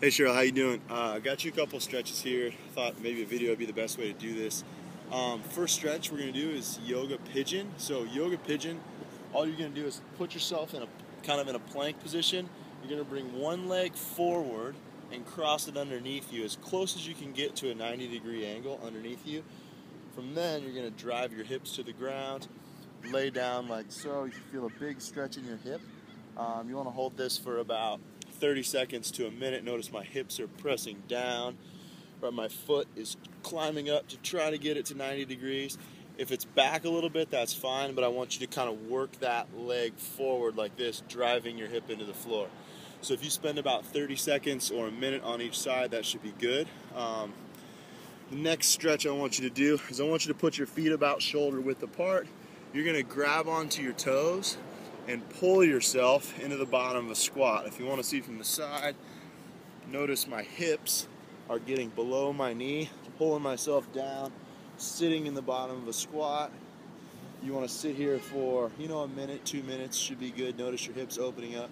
Hey Cheryl, how you doing? I got you a couple stretches here. Thought maybe a video would be the best way to do this. First stretch we're going to do is yoga pigeon. So yoga pigeon, all you're going to do is put yourself in a kind of in a plank position. You're going to bring one leg forward and cross it underneath you as close as you can get to a 90-degree angle underneath you. From then you're going to drive your hips to the ground, lay down like so. You feel a big stretch in your hip. You want to hold this for about 30 seconds to a minute. Notice my hips are pressing down, but my foot is climbing up to try to get it to 90 degrees. If it's back a little bit, that's fine, but I want you to kind of work that leg forward like this, driving your hip into the floor. So if you spend about 30 seconds or a minute on each side, that should be good. The next stretch I want you to do is I want you to put your feet about shoulder width apart. You're going to grab onto your toes and pull yourself into the bottom of a squat. If you want to see from the side, notice my hips are getting below my knee, pulling myself down, sitting in the bottom of a squat. You want to sit here for, a minute, 2 minutes should be good. Notice your hips opening up.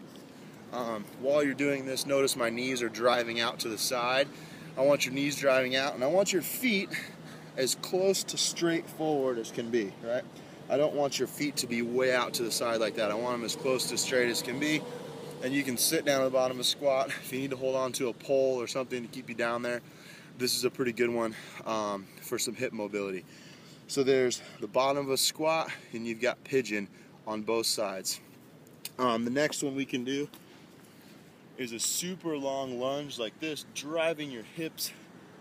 While you're doing this, notice my knees are driving out to the side. I want your knees driving out, and I want your feet as close to straight forward as can be, right? I don't want your feet to be way out to the side like that. I want them as close to straight as can be. And you can sit down at the bottom of a squat. If you need to hold on to a pole or something to keep you down there, this is a pretty good one for some hip mobility. So there's the bottom of a squat, and you've got pigeon on both sides. The next one we can do is a super long lunge like this, driving your hips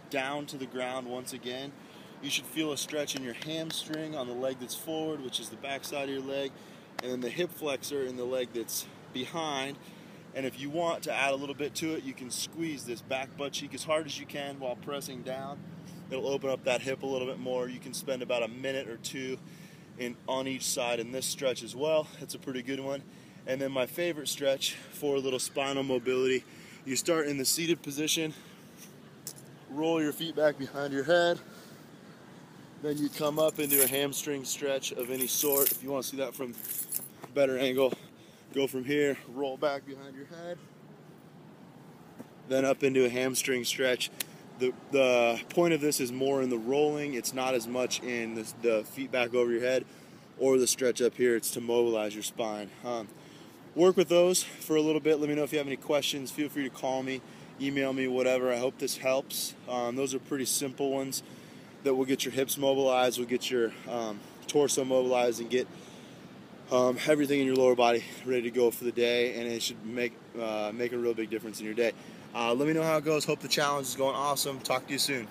down to the ground once again. You should feel a stretch in your hamstring on the leg that's forward, which is the back side of your leg, and then the hip flexor in the leg that's behind. And if you want to add a little bit to it, you can squeeze this back butt cheek as hard as you can while pressing down. It'll open up that hip a little bit more. You can spend about a minute or two on each side in this stretch as well. It's a pretty good one. And then my favorite stretch for a little spinal mobility, you start in the seated position, roll your feet back behind your head. Then you come up into a hamstring stretch of any sort. If you want to see that from a better angle, go from here, roll back behind your head, then up into a hamstring stretch. The point of this is more in the rolling. It's not as much in the feet back over your head or the stretch up here. It's to mobilize your spine. Work with those for a little bit. Let me know if you have any questions. Feel free to call me, email me, whatever. I hope this helps. Those are pretty simple ones that will get your hips mobilized, will get your torso mobilized, and get everything in your lower body ready to go for the day, and it should make a real big difference in your day. Let me know how it goes. Hope the challenge is going awesome. Talk to you soon.